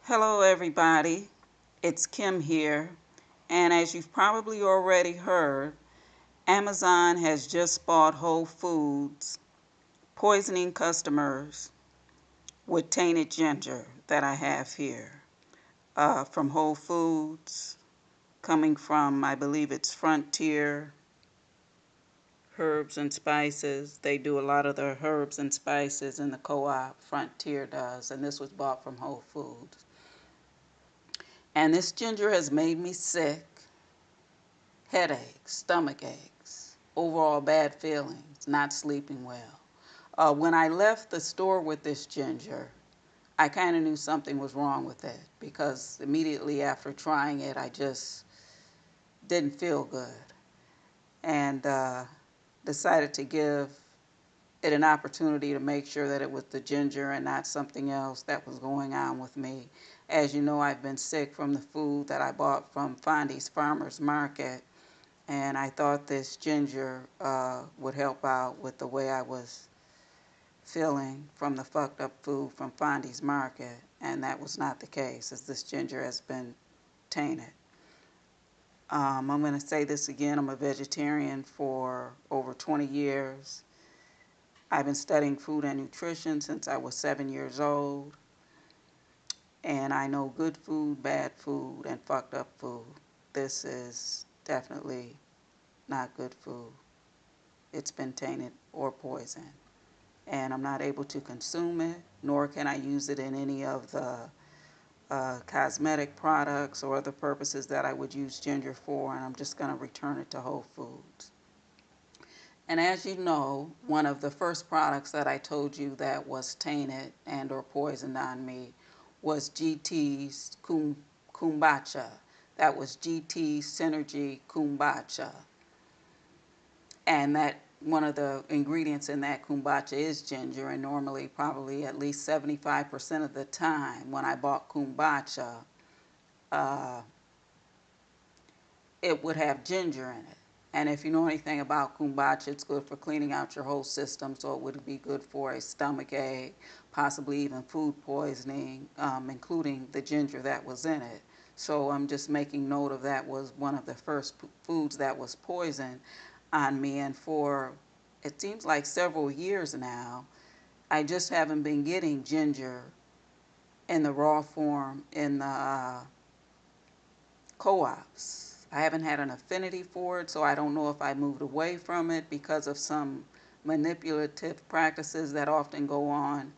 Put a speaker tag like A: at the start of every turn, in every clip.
A: Hello everybody, it's Kim here, and as you've probably already heard, Amazon has just bought Whole Foods, poisoning customers with tainted ginger that I have here from Whole Foods, coming from, I believe it's Frontier Herbs and Spices. They do a lot of the herbs and spices in the co-op, Frontier does, and this was bought from Whole Foods. And this ginger has made me sick. Headaches, stomach aches, overall bad feelings, not sleeping well. When I left the store with this ginger, I kind of knew something was wrong with it because immediately after trying it, I just didn't feel good and decided to give it an opportunity to make sure that it was the ginger and not something else that was going on with me. As you know, I've been sick from the food that I bought from Fondy's Farmers Market, and I thought this ginger would help out with the way I was feeling from the fucked up food from Fondy's Market, and that was not the case, as this ginger has been tainted. I'm going to say this again, I'm a vegetarian for over 20 years. I've been studying food and nutrition since I was 7 years old, and I know good food, bad food, and fucked up food. This is definitely not good food. It's been tainted or poisoned, and I'm not able to consume it, nor can I use it in any of the cosmetic products or other purposes that I would use ginger for, and I'm just going to return it to Whole Foods. And as you know, one of the first products that I told you that was tainted and or poisoned on me was GT's kombucha. That was GT Synergy kombucha. And that one of the ingredients in that kombucha is ginger, and normally probably at least 75% of the time when I bought kombucha, uh, it would have ginger in it. And if you know anything about kombucha, it's good for cleaning out your whole system, so it would be good for a stomach ache, possibly even food poisoning, including the ginger that was in it. So I'm just making note of that was one of the first foods that was poisoned on me, and for it seems like several years now, I just haven't been getting ginger in the raw form in the co-ops. I haven't had an affinity for it, so I don't know if I moved away from it because of some manipulative practices that often go on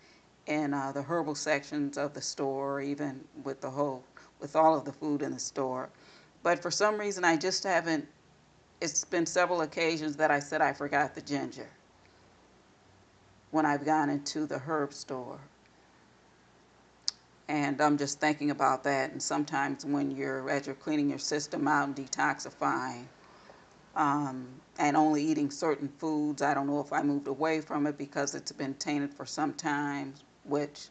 A: in the herbal sections of the store, or even with with all of the food in the store. But for some reason, I just haven't. It's been several occasions that I said I forgot the ginger when I've gone into the herb store. And I'm just thinking about that. And sometimes when as you're cleaning your system out and detoxifying, and only eating certain foods, I don't know if I moved away from it because it's been tainted for some time, which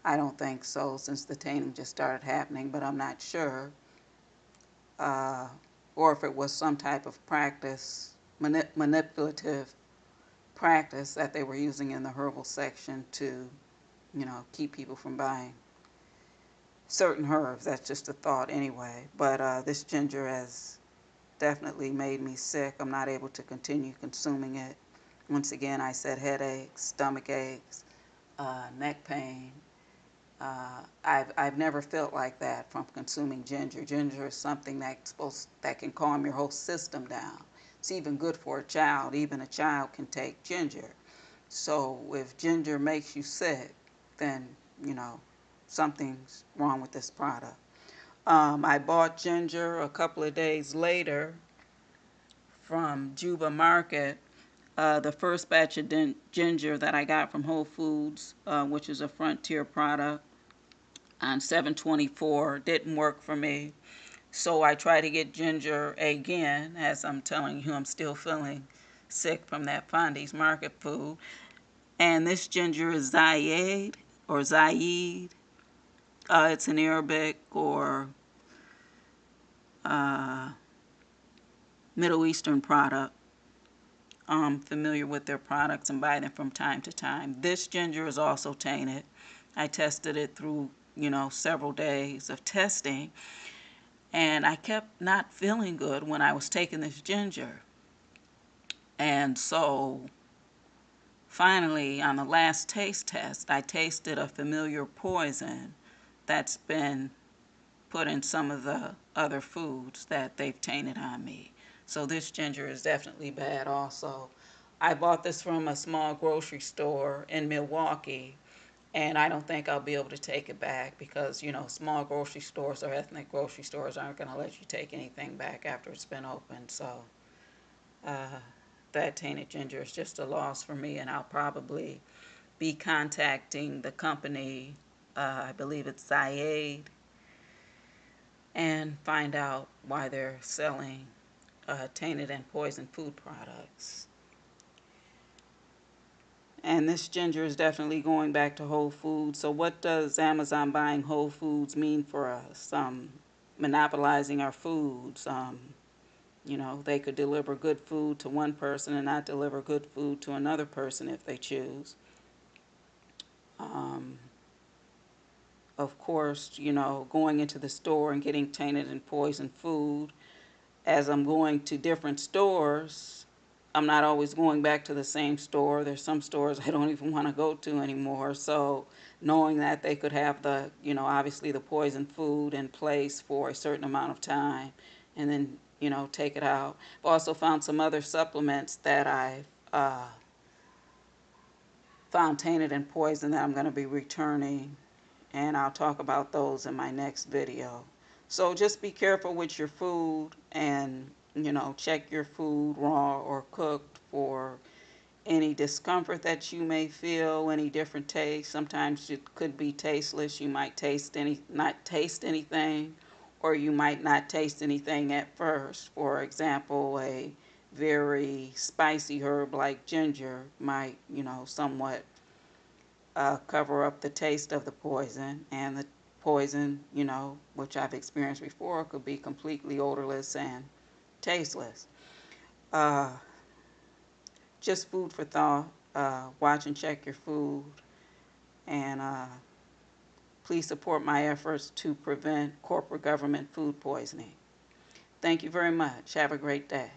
A: I don't think so since the tainting just started happening, but I'm not sure. Uh, or if it was some type of practice, manipulative practice that they were using in the herbal section to, keep people from buying certain herbs. That's just a thought anyway. But this ginger has definitely made me sick. I'm not able to continue consuming it. Once again, I said headaches, stomach aches, neck pain. I've never felt like that from consuming ginger. Ginger is something that can calm your whole system down. It's even good for a child. Even a child can take ginger. So if ginger makes you sick, then, something's wrong with this product. I bought ginger a couple of days later from Juba Market. The first batch of ginger that I got from Whole Foods, which is a Frontier product, on 7/24 didn't work for me. So I tried to get ginger again. As I'm telling you, I'm still feeling sick from that Fondy's Market food. And this ginger is Zayed or Zayed. It's an Arabic or uh, Middle Eastern product. I'm familiar with their products and buy them from time to time. This ginger is also tainted. I tested it through several days of testing, and I kept not feeling good when I was taking this ginger. And so finally, on the last taste test, I tasted a familiar poison that's been put in some of the other foods that they've tainted on me. So this ginger is definitely bad also. I bought this from a small grocery store in Milwaukee, and I don't think I'll be able to take it back because, small grocery stores or ethnic grocery stores aren't going to let you take anything back after it's been opened. So uh, that tainted ginger is just a loss for me, and I'll probably be contacting the company, I believe it's Tainted, and find out why they're selling tainted and poisoned food products. And this ginger is definitely going back to Whole Foods. So what does Amazon buying Whole Foods mean for us? Monopolizing our foods. They could deliver good food to one person and not deliver good food to another person if they choose. Um, of course, going into the store and getting tainted and poisoned food. As I'm going to different stores, I'm not always going back to the same store. There's some stores I don't even want to go to anymore. So knowing that they could have the, obviously the poison food in place for a certain amount of time and then, take it out. I've also found some other supplements that I've found tainted and poisoned that I'm going to be returning, and I'll talk about those in my next video. So just be careful with your food, and check your food raw or cooked for any discomfort that you may feel, any different taste. Sometimes it could be tasteless. You might not taste anything, or you might not taste anything at first. For example, a very spicy herb like ginger might, somewhat cover up the taste of the poison, and the poison, which I've experienced before, could be completely odorless and tasteless. Uh, just food for thought. Watch and check your food, and please support my efforts to prevent corporate government food poisoning. Thank you very much. Have a great day.